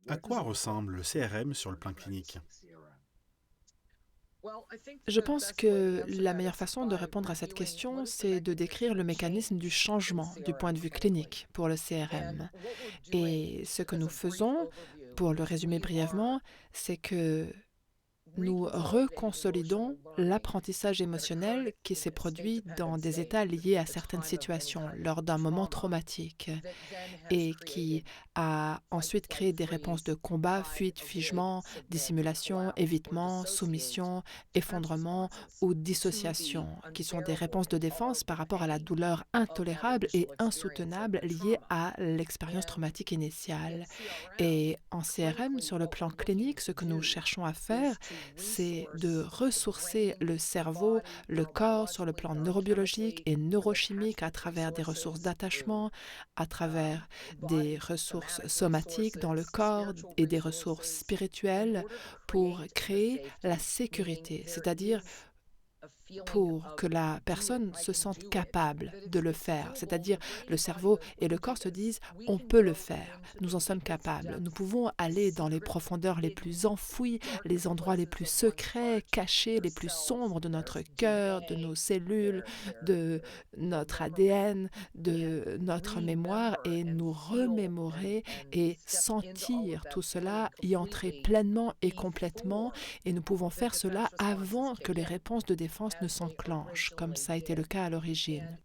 À quoi ressemble le CRM sur le plan clinique? Je pense que la meilleure façon de répondre à cette question, c'est de décrire le mécanisme du changement du point de vue clinique pour le CRM. Et ce que nous faisons, pour le résumer brièvement, c'est que nous reconsolidons l'apprentissage émotionnel qui s'est produit dans des états liés à certaines situations lors d'un moment traumatique et qui a ensuite créé des réponses de combat, fuite, figement, dissimulation, évitement, soumission, effondrement ou dissociation, qui sont des réponses de défense par rapport à la douleur intolérable et insoutenable liée à l'expérience traumatique initiale. Et en CRM, sur le plan clinique, ce que nous cherchons à faire, c'est de ressourcer le cerveau, le corps sur le plan neurobiologique et neurochimique à travers des ressources d'attachement, à travers des ressources somatiques dans le corps et des ressources spirituelles pour créer la sécurité, c'est-à-dire pour que la personne se sente capable de le faire. C'est-à-dire, le cerveau et le corps se disent, on peut le faire, nous en sommes capables. Nous pouvons aller dans les profondeurs les plus enfouies, les endroits les plus secrets, cachés, les plus sombres de notre cœur, de nos cellules, de notre ADN, de notre mémoire, et nous remémorer et sentir tout cela, y entrer pleinement et complètement, et nous pouvons faire cela avant que les réponses de défense ne s'enclenchent, comme ça a été le cas à l'origine.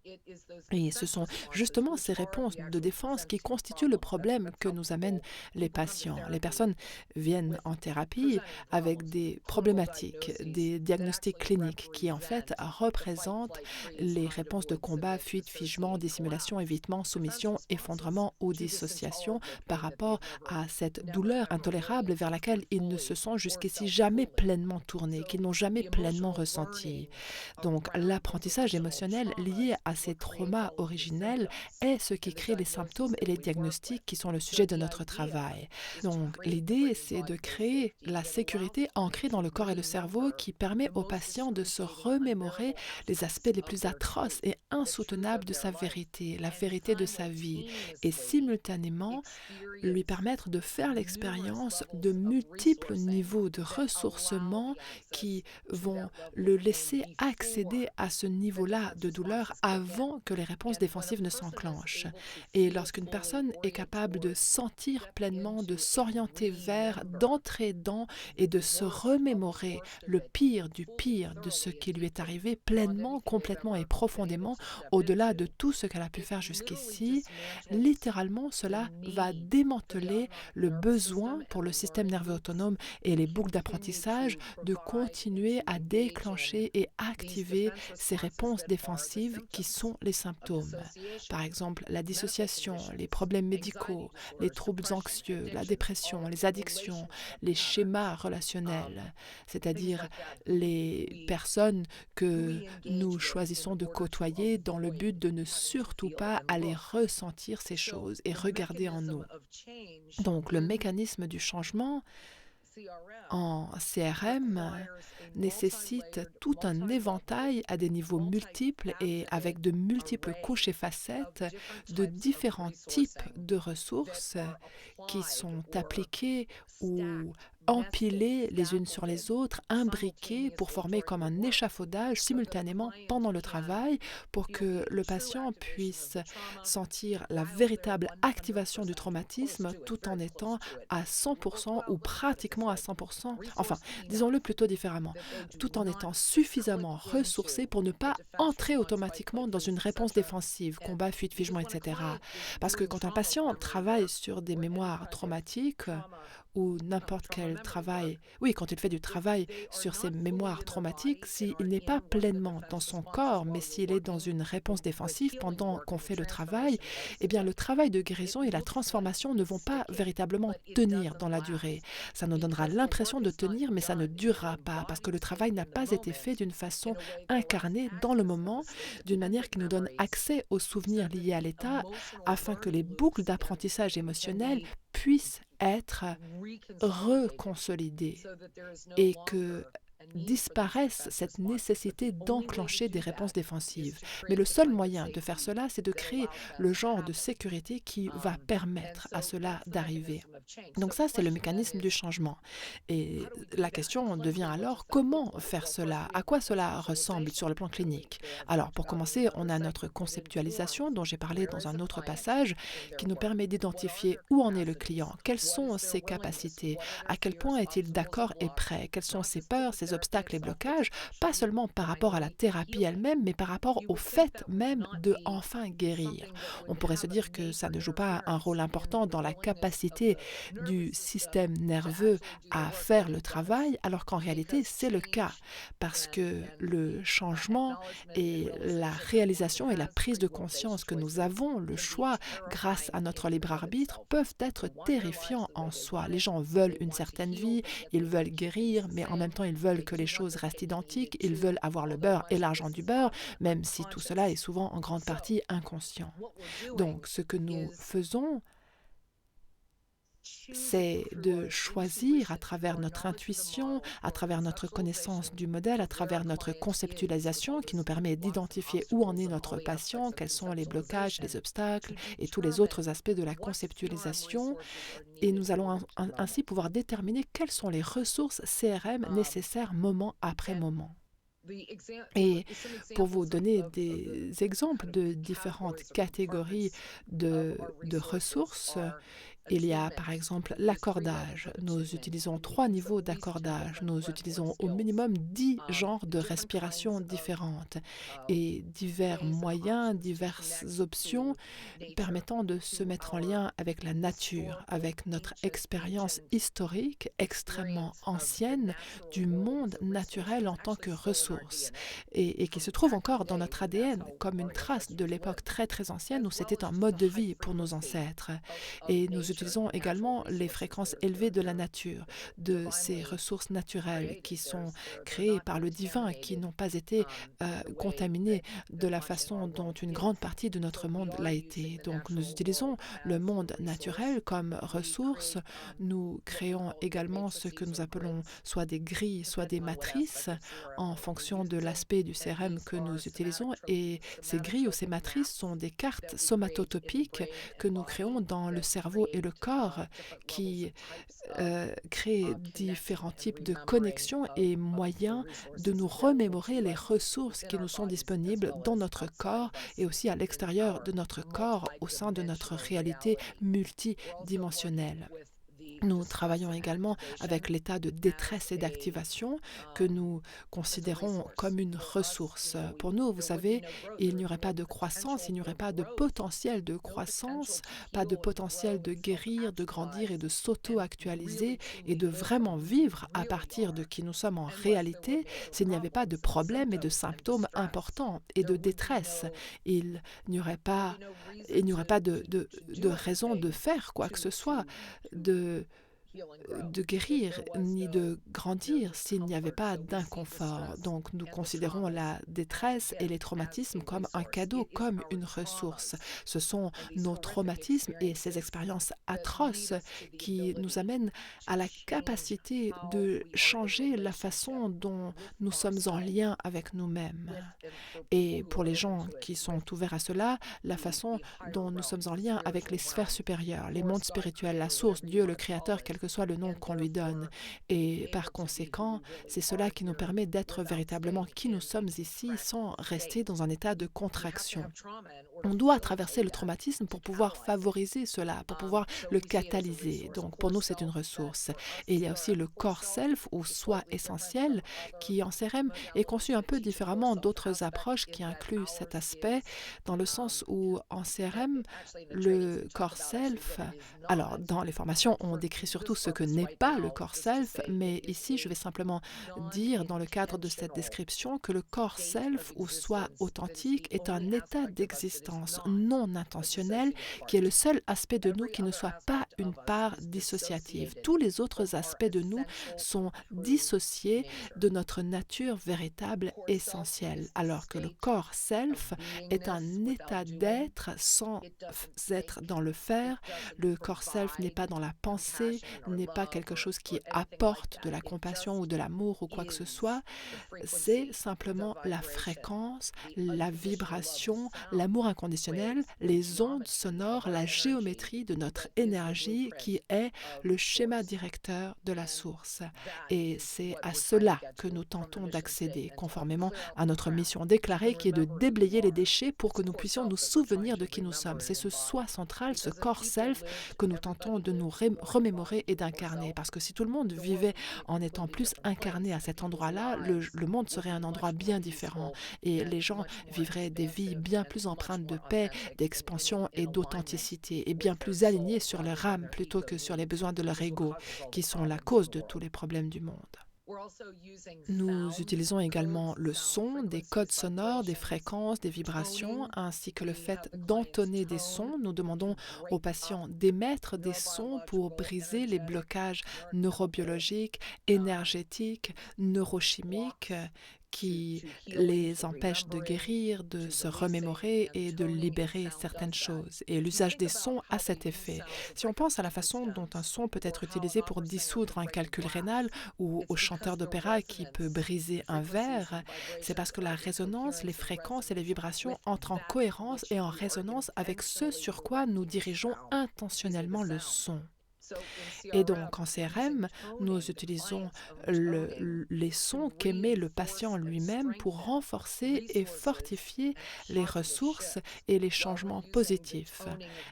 Et ce sont justement ces réponses de défense qui constituent le problème que nous amènent les patients. Les personnes viennent en thérapie avec des problématiques, des diagnostics cliniques qui en fait représentent les réponses de combat, fuite, figement, dissimulation, évitement, soumission, effondrement ou dissociation par rapport à cette douleur intolérable vers laquelle ils ne se sont jusqu'ici jamais pleinement tournés, qu'ils n'ont jamais pleinement ressenti. Donc, l'apprentissage émotionnel lié à ces traumas originels est ce qui crée les symptômes et les diagnostics qui sont le sujet de notre travail. Donc, l'idée, c'est de créer la sécurité ancrée dans le corps et le cerveau qui permet au patient de se remémorer les aspects les plus atroces et insoutenables de sa vérité, la vérité de sa vie, et simultanément lui permettre de faire l'expérience de multiples niveaux de ressourcement qui vont le laisser accéder à ce niveau-là de douleur avant que les réponses défensives ne s'enclenchent. Et lorsqu'une personne est capable de sentir pleinement, de s'orienter vers, d'entrer dans et de se remémorer le pire de ce qui lui est arrivé pleinement, complètement et profondément, au-delà de tout ce qu'elle a pu faire jusqu'ici, littéralement, cela va démanteler le besoin pour le système nerveux autonome et les boucles d'apprentissage de continuer à déclencher et activer ces réponses défensives qui sont les symptômes. Par exemple, la dissociation, les problèmes médicaux, les troubles anxieux, la dépression, les addictions, les schémas relationnels, c'est-à-dire les personnes que nous choisissons de côtoyer dans le but de ne surtout pas aller ressentir ces choses et regarder en nous. Donc, le mécanisme du changement en CRM nécessite tout un éventail à des niveaux multiples et avec de multiples couches et facettes de différents types de ressources qui sont appliquées ou empilées les unes sur les autres, imbriquées pour former comme un échafaudage simultanément pendant le travail pour que le patient puisse sentir la véritable activation du traumatisme tout en étant à 100% ou pratiquement à 100%, enfin, disons-le plutôt différemment, tout en étant suffisamment ressourcé pour ne pas entrer automatiquement dans une réponse défensive, combat, fuite, figement, etc. Parce que quand un patient travaille sur des mémoires traumatiques, ou n'importe quel travail, oui, quand il fait du travail sur ses mémoires traumatiques, s'il n'est pas pleinement dans son corps, mais s'il est dans une réponse défensive pendant qu'on fait le travail, eh bien le travail de guérison et la transformation ne vont pas véritablement tenir dans la durée. Ça nous donnera l'impression de tenir, mais ça ne durera pas, parce que le travail n'a pas été fait d'une façon incarnée dans le moment, d'une manière qui nous donne accès aux souvenirs liés à l'état, afin que les boucles d'apprentissage émotionnel puissent être reconsolidées et que disparaisse cette nécessité d'enclencher des réponses défensives. Mais le seul moyen de faire cela, c'est de créer le genre de sécurité qui va permettre à cela d'arriver. Donc ça, c'est le mécanisme du changement. Et la question devient alors, comment faire cela? À quoi cela ressemble sur le plan clinique? Alors, pour commencer, on a notre conceptualisation, dont j'ai parlé dans un autre passage, qui nous permet d'identifier où en est le client, quelles sont ses capacités, à quel point est-il d'accord et prêt, quelles sont ses peurs, ses obstacles et blocages, pas seulement par rapport à la thérapie elle-même, mais par rapport au fait même de enfin guérir. On pourrait se dire que ça ne joue pas un rôle important dans la capacité du système nerveux à faire le travail, alors qu'en réalité, c'est le cas, parce que le changement et la réalisation et la prise de conscience que nous avons, le choix, grâce à notre libre arbitre, peuvent être terrifiants en soi. Les gens veulent une certaine vie, ils veulent guérir, mais en même temps, ils veulent que les choses restent identiques, ils veulent avoir le beurre et l'argent du beurre, même si tout cela est souvent en grande partie inconscient. Donc, ce que nous faisons, c'est de choisir à travers notre intuition, à travers notre connaissance du modèle, à travers notre conceptualisation qui nous permet d'identifier où en est notre patient, quels sont les blocages, les obstacles et tous les autres aspects de la conceptualisation. Et nous allons ainsi pouvoir déterminer quelles sont les ressources CRM nécessaires moment après moment. Et pour vous donner des exemples de différentes catégories de ressources, il y a par exemple l'accordage. Nous utilisons 3 niveaux d'accordage. Nous utilisons au minimum 10 genres de respiration différentes et divers moyens, diverses options permettant de se mettre en lien avec la nature, avec notre expérience historique extrêmement ancienne du monde naturel en tant que ressource et qui se trouve encore dans notre ADN comme une trace de l'époque très très ancienne où c'était un mode de vie pour nos ancêtres. Et nous utilisons également les fréquences élevées de la nature, de ces ressources naturelles qui sont créées par le divin, qui n'ont pas été contaminées de la façon dont une grande partie de notre monde l'a été. Donc nous utilisons le monde naturel comme ressource. Nous créons également ce que nous appelons soit des grilles, soit des matrices en fonction de l'aspect du CRM que nous utilisons. Et ces grilles ou ces matrices sont des cartes somatotopiques que nous créons dans le cerveau et le corps qui créent différents types de connexions et moyens de nous remémorer les ressources qui nous sont disponibles dans notre corps et aussi à l'extérieur de notre corps au sein de notre réalité multidimensionnelle. Nous travaillons également avec l'état de détresse et d'activation que nous considérons comme une ressource. Pour nous, vous savez, il n'y aurait pas de croissance, il n'y aurait pas de potentiel de croissance, pas de potentiel de guérir, de grandir et de s'auto-actualiser et de vraiment vivre à partir de qui nous sommes en réalité s'il n'y avait pas de problèmes et de symptômes importants et de détresse. Il n'y aurait pas, il n'y aurait pas de raison de faire quoi que ce soit, de guérir ni de grandir s'il n'y avait pas d'inconfort. Donc nous considérons la détresse et les traumatismes comme un cadeau, comme une ressource. Ce sont nos traumatismes et ces expériences atroces qui nous amènent à la capacité de changer la façon dont nous sommes en lien avec nous-mêmes. Et pour les gens qui sont ouverts à cela, la façon dont nous sommes en lien avec les sphères supérieures, les mondes spirituels, la source, Dieu, le Créateur, quel que soit le nom qu'on lui donne. Et par conséquent, c'est cela qui nous permet d'être véritablement qui nous sommes ici sans rester dans un état de contraction. On doit traverser le traumatisme pour pouvoir favoriser cela, pour pouvoir le catalyser. Donc pour nous, c'est une ressource. Et il y a aussi le corps self ou soi essentiel qui en CRM est conçu un peu différemment d'autres approches qui incluent cet aspect dans le sens où en CRM, le corps self, alors dans les formations, on décrit surtout ce que n'est pas le corps self, mais ici, je vais simplement dire dans le cadre de cette description que le corps self ou soi authentique est un état d'existence non intentionnel qui est le seul aspect de nous qui ne soit pas une part dissociative. Tous les autres aspects de nous sont dissociés de notre nature véritable essentielle, alors que le corps self est un état d'être sans être dans le faire. Le corps self n'est pas dans la pensée, n'est pas quelque chose qui apporte de la compassion ou de l'amour ou quoi que ce soit, c'est simplement la fréquence, la vibration, l'amour inconditionnel, les ondes sonores, la géométrie de notre énergie qui est le schéma directeur de la source. Et c'est à cela que nous tentons d'accéder, conformément à notre mission déclarée qui est de déblayer les déchets pour que nous puissions nous souvenir de qui nous sommes. C'est ce soi central, ce corps self que nous tentons de nous remémorer et d'incarner. Parce que si tout le monde vivait en étant plus incarné à cet endroit-là, le monde serait un endroit bien différent et les gens vivraient des vies bien plus empreintes de paix, d'expansion et d'authenticité et bien plus alignés sur leur âme plutôt que sur les besoins de leur ego qui sont la cause de tous les problèmes du monde. Nous utilisons également le son, des codes sonores, des fréquences, des vibrations, ainsi que le fait d'entonner des sons. Nous demandons aux patients d'émettre des sons pour briser les blocages neurobiologiques, énergétiques, neurochimiques qui les empêchent de guérir, de se remémorer et de libérer certaines choses. Et l'usage des sons a cet effet. Si on pense à la façon dont un son peut être utilisé pour dissoudre un calcul rénal ou au chanteur d'opéra qui peut briser un verre, c'est parce que la résonance, les fréquences et les vibrations entrent en cohérence et en résonance avec ce sur quoi nous dirigeons intentionnellement le son. Et donc, en CRM, nous utilisons les sons qu'émet le patient lui-même pour renforcer et fortifier les ressources et les changements positifs.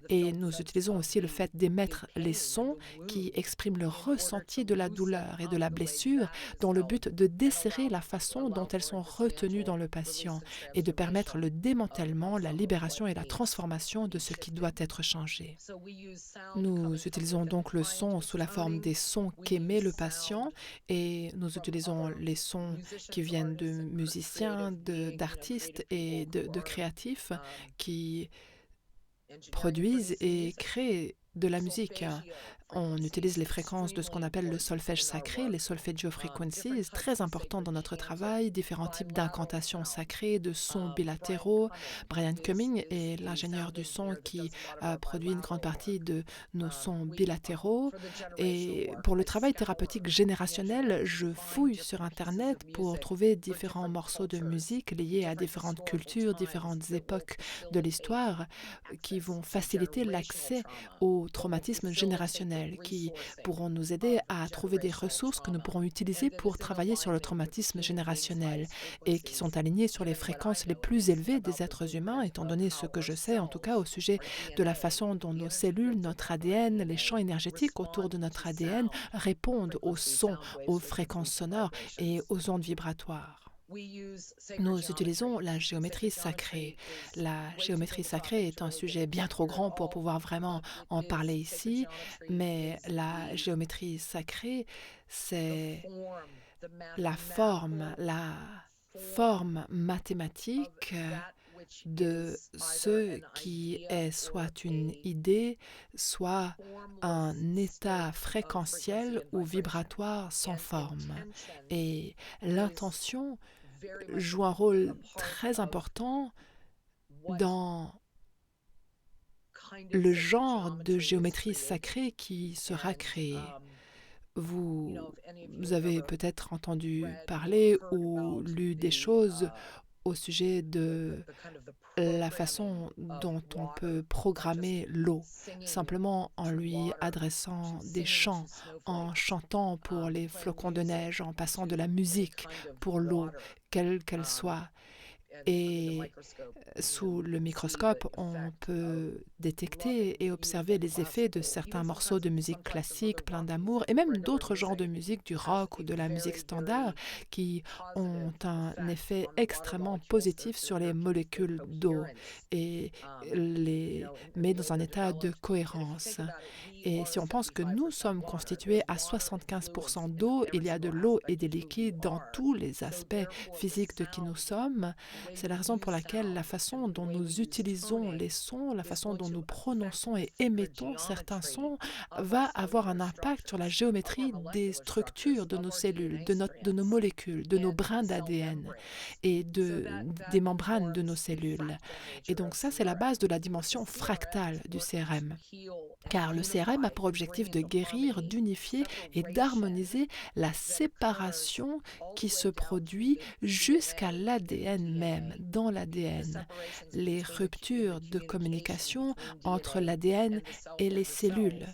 Et nous utilisons aussi le fait d'émettre les sons qui expriment le ressenti de la douleur et de la blessure dans le but de desserrer la façon dont elles sont retenues dans le patient et de permettre le démantèlement, la libération et la transformation de ce qui doit être changé. Nous utilisons donc le son sous la forme des sons qu'émet le patient et nous utilisons les sons qui viennent de musiciens, d'artistes et de créatifs qui produisent et créent de la musique. On utilise les fréquences de ce qu'on appelle le solfège sacré, les solfeggio frequencies, très important dans notre travail, différents types d'incantations sacrées, de sons bilatéraux. Brian Cumming est l'ingénieur du son qui produit une grande partie de nos sons bilatéraux. Et pour le travail thérapeutique générationnel, je fouille sur Internet pour trouver différents morceaux de musique liés à différentes cultures, différentes époques de l'histoire qui vont faciliter l'accès au traumatisme générationnel, qui pourront nous aider à trouver des ressources que nous pourrons utiliser pour travailler sur le traumatisme générationnel et qui sont alignées sur les fréquences les plus élevées des êtres humains, étant donné ce que je sais en tout cas au sujet de la façon dont nos cellules, notre ADN, les champs énergétiques autour de notre ADN répondent aux sons, aux fréquences sonores et aux ondes vibratoires. Nous utilisons la géométrie sacrée. La géométrie sacrée est un sujet bien trop grand pour pouvoir vraiment en parler ici, mais la géométrie sacrée, c'est la forme mathématique de ce qui est soit une idée, soit un état fréquentiel ou vibratoire sans forme. Et l'intention joue un rôle très important dans le genre de géométrie sacrée qui sera créée. Vous avez peut-être entendu parler ou lu des choses au sujet de la façon dont on peut programmer l'eau, simplement en lui adressant des chants, en chantant pour les flocons de neige, en passant de la musique pour l'eau, quelle qu'elle soit. Et sous le microscope, on peut détecter et observer les effets de certains morceaux de musique classique, plein d'amour, et même d'autres genres de musique, du rock ou de la musique standard, qui ont un effet extrêmement positif sur les molécules d'eau et les met dans un état de cohérence. Et si on pense que nous sommes constitués à 75% d'eau, il y a de l'eau et des liquides dans tous les aspects physiques de qui nous sommes, C'est la raison pour laquelle la façon dont nous utilisons les sons, la façon dont nous prononçons et émettons certains sons va avoir un impact sur la géométrie des structures de nos cellules, de nos molécules, de nos brins d'ADN et des membranes de nos cellules. Et donc ça, c'est la base de la dimension fractale du CRM. Car le CRM a pour objectif de guérir, d'unifier et d'harmoniser la séparation qui se produit jusqu'à l'ADN même, dans l'ADN. Les ruptures de communication entre l'ADN et les cellules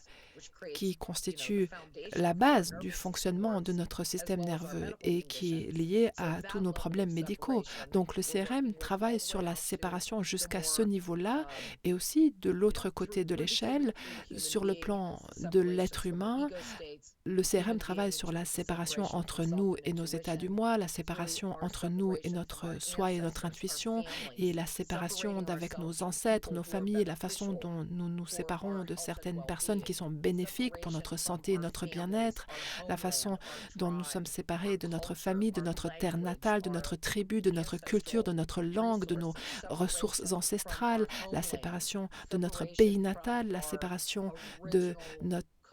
qui constitue la base du fonctionnement de notre système nerveux et qui est liée à tous nos problèmes médicaux. Donc le CRM travaille sur la séparation jusqu'à ce niveau-là et aussi de l'autre côté de l'échelle, sur le plan de l'être humain, le CRM travaille sur la séparation entre nous et nos états du moi, la séparation entre nous et notre soi et notre intuition, et la séparation d'avec nos ancêtres, nos familles, la façon dont nous nous séparons de certaines personnes qui sont bénéfiques pour notre santé et notre bien-être, la façon dont nous sommes séparés de notre famille, de notre terre natale, de notre tribu, de notre culture, de notre langue, de nos ressources ancestrales, la séparation de notre pays natal, la séparation de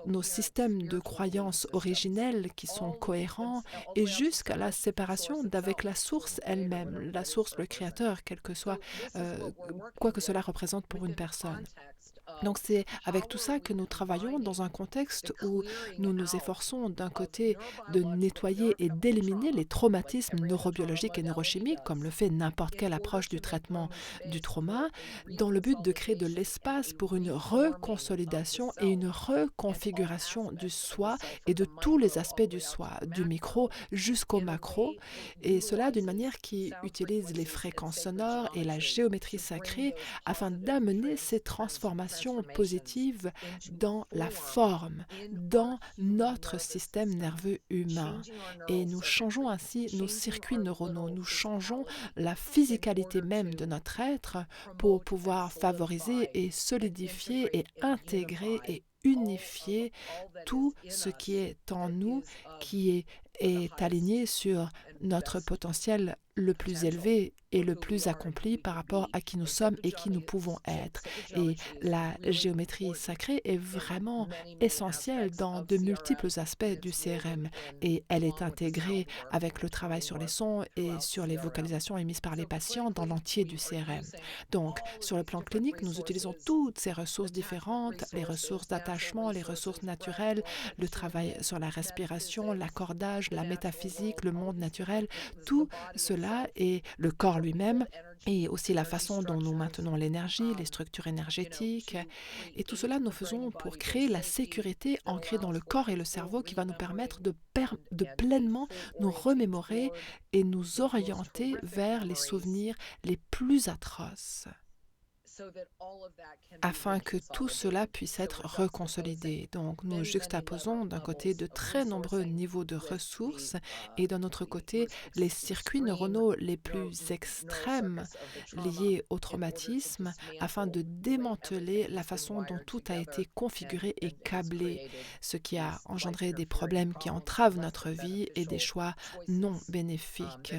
nos systèmes de croyances originelles qui sont cohérents et jusqu'à la séparation d'avec la source elle-même, la source, le créateur, quel que soit, quoi que cela représente pour une personne. Donc c'est avec tout ça que nous travaillons dans un contexte où nous nous efforçons d'un côté de nettoyer et d'éliminer les traumatismes neurobiologiques et neurochimiques, comme le fait n'importe quelle approche du traitement du trauma, dans le but de créer de l'espace pour une reconsolidation et une reconfiguration du soi et de tous les aspects du soi, du micro jusqu'au macro, et cela d'une manière qui utilise les fréquences sonores et la géométrie sacrée afin d'amener ces transformations positives dans la forme, dans notre système nerveux humain. Et nous changeons ainsi nos circuits neuronaux, nous changeons la physicalité même de notre être pour pouvoir favoriser et solidifier et intégrer et unifier tout ce qui est en nous, est aligné sur notre potentiel le plus élevé et le plus accompli par rapport à qui nous sommes et qui nous pouvons être. Et la géométrie sacrée est vraiment essentielle dans de multiples aspects du CRM et elle est intégrée avec le travail sur les sons et sur les vocalisations émises par les patients dans l'entier du CRM. Donc, sur le plan clinique, nous utilisons toutes ces ressources différentes, les ressources d'attachement, les ressources naturelles, le travail sur la respiration, l'accordage, la métaphysique, le monde naturel, tout cela et le corps lui-même et aussi la façon dont nous maintenons l'énergie, les structures énergétiques. Et tout cela, nous faisons pour créer la sécurité ancrée dans le corps et le cerveau qui va nous permettre de pleinement nous remémorer et nous orienter vers les souvenirs les plus atroces, afin que tout cela puisse être reconsolidé. Donc, nous juxtaposons d'un côté de très nombreux niveaux de ressources et d'un autre côté les circuits neuronaux les plus extrêmes liés au traumatisme afin de démanteler la façon dont tout a été configuré et câblé, ce qui a engendré des problèmes qui entravent notre vie et des choix non bénéfiques.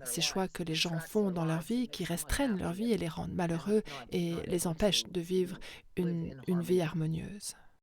Ces choix que les gens font dans leur vie, qui restreignent leur vie et les rendent malheureux et les empêchent de vivre une vie harmonieuse.